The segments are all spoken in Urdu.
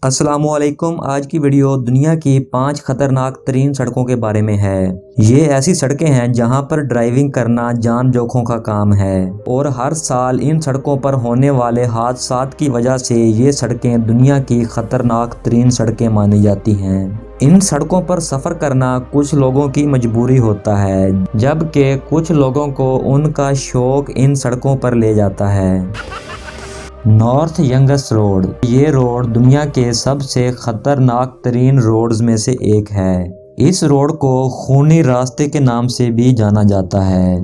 السلام علیکم۔ آج کی ویڈیو دنیا کی 5 خطرناک ترین سڑکوں کے بارے میں ہے۔ یہ ایسی سڑکیں ہیں جہاں پر ڈرائیونگ کرنا جان جوکھوں کا کام ہے اور ہر سال ان سڑکوں پر ہونے والے حادثات کی وجہ سے یہ سڑکیں دنیا کی خطرناک ترین سڑکیں مانی جاتی ہیں۔ ان سڑکوں پر سفر کرنا کچھ لوگوں کی مجبوری ہوتا ہے، جبکہ کچھ لوگوں کو ان کا شوق ان سڑکوں پر لے جاتا ہے۔ نارتھ ینگس روڈ۔ یہ روڈ دنیا کے سب سے خطرناک ترین روڈز میں سے ایک ہے۔ اس روڈ کو خونی راستے کے نام سے بھی جانا جاتا ہے،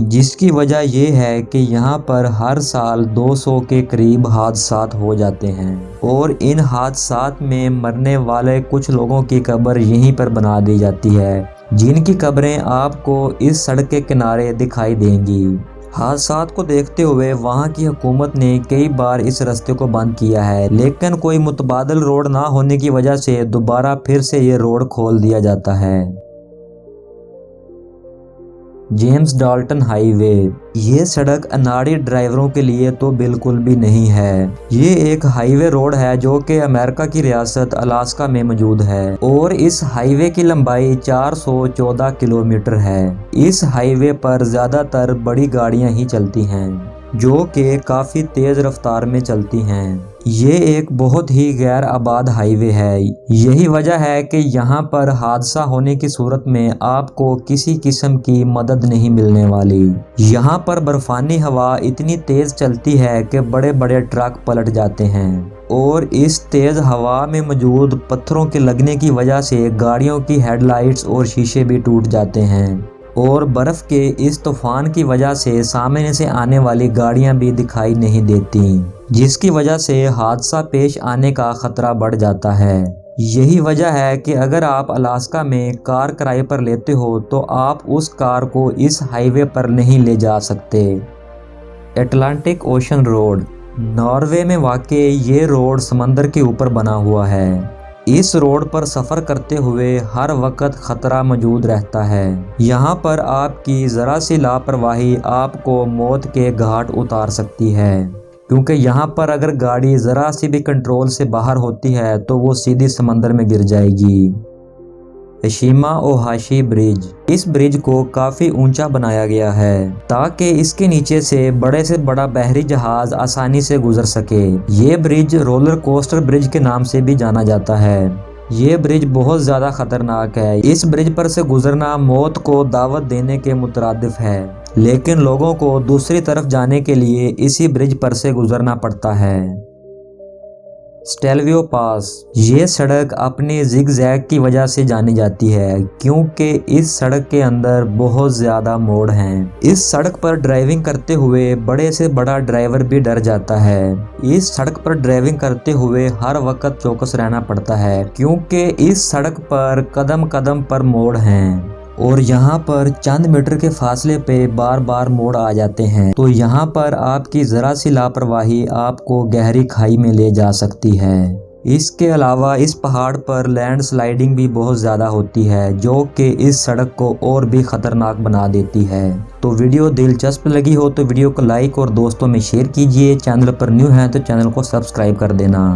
جس کی وجہ یہ ہے کہ یہاں پر ہر سال 200 کے قریب حادثات ہو جاتے ہیں اور ان حادثات میں مرنے والے کچھ لوگوں کی قبر یہیں پر بنا دی جاتی ہے، جن کی قبریں آپ کو اس سڑک کے کنارے دکھائی دیں گی۔ حادثات کو دیکھتے ہوئے وہاں کی حکومت نے کئی بار اس راستے کو بند کیا ہے، لیکن کوئی متبادل روڈ نہ ہونے کی وجہ سے دوبارہ پھر سے یہ روڈ کھول دیا جاتا ہے۔ جیمز ڈالٹن ہائی وے۔ یہ سڑک اناڑی ڈرائیوروں کے لیے تو بالکل بھی نہیں ہے۔ یہ ایک ہائی وے روڈ ہے جو کہ امریکہ کی ریاست الاسکا میں موجود ہے اور اس ہائی وے کی لمبائی 414 کلومیٹر ہے۔ اس ہائی وے پر زیادہ تر بڑی گاڑیاں ہی چلتی ہیں، جو کہ کافی تیز رفتار میں چلتی ہیں۔ یہ ایک بہت ہی غیر آباد ہائی وے ہے۔ یہی وجہ ہے کہ یہاں پر حادثہ ہونے کی صورت میں آپ کو کسی قسم کی مدد نہیں ملنے والی۔ یہاں پر برفانی ہوا اتنی تیز چلتی ہے کہ بڑے بڑے ٹرک پلٹ جاتے ہیں اور اس تیز ہوا میں موجود پتھروں کے لگنے کی وجہ سے گاڑیوں کی ہیڈ لائٹس اور شیشے بھی ٹوٹ جاتے ہیں اور برف کے اس طوفان کی وجہ سے سامنے سے آنے والی گاڑیاں بھی دکھائی نہیں دیتی، جس کی وجہ سے حادثہ پیش آنے کا خطرہ بڑھ جاتا ہے۔ یہی وجہ ہے کہ اگر آپ الاسکا میں کار کرائے پر لیتے ہو تو آپ اس کار کو اس ہائی وے پر نہیں لے جا سکتے۔ Atlantic ocean road. ناروے میں واقع یہ روڈ سمندر کے اوپر بنا ہوا ہے۔ اس روڈ پر سفر کرتے ہوئے ہر وقت خطرہ موجود رہتا ہے۔ یہاں پر آپ کی ذرا سی لاپرواہی آپ کو موت کے گھاٹ اتار سکتی ہے، کیونکہ یہاں پر اگر گاڑی ذرا سی بھی کنٹرول سے باہر ہوتی ہے تو وہ سیدھی سمندر میں گر جائے گی۔ ہشیما اوہاشی برج۔ اس برج کو کافی اونچا بنایا گیا ہے تاکہ اس کے نیچے سے بڑا بحری جہاز آسانی سے گزر سکے۔ یہ برج رولر کوسٹر برج کے نام سے بھی جانا جاتا ہے۔ یہ برج بہت زیادہ خطرناک ہے۔ اس برج پر سے گزرنا موت کو دعوت دینے کے مترادف ہے، لیکن لوگوں کو دوسری طرف جانے کے لیے اسی برج پر سے گزرنا پڑتا ہے۔ سٹیلویو پاس۔ یہ سڑک اپنی زگ زیگ کی وجہ سے جانی جاتی ہے کیونکہ اس سڑک کے اندر بہت زیادہ موڑ ہیں۔ اس سڑک پر ڈرائیونگ کرتے ہوئے بڑے سے بڑا ڈرائیور بھی ڈر جاتا ہے۔ اس سڑک پر ڈرائیونگ کرتے ہوئے ہر وقت چوکس رہنا پڑتا ہے کیونکہ اس سڑک پر قدم قدم پر موڑ ہیں اور یہاں پر چند میٹر کے فاصلے پہ بار بار موڑ آ جاتے ہیں، تو یہاں پر آپ کی ذرا سی لاپرواہی آپ کو گہری کھائی میں لے جا سکتی ہے۔ اس کے علاوہ اس پہاڑ پر لینڈ سلائیڈنگ بھی بہت زیادہ ہوتی ہے، جو کہ اس سڑک کو اور بھی خطرناک بنا دیتی ہے۔ تو ویڈیو دلچسپ لگی ہو تو ویڈیو کو لائک اور دوستوں میں شیئر کیجئے۔ چینل پر نیو ہیں تو چینل کو سبسکرائب کر دینا۔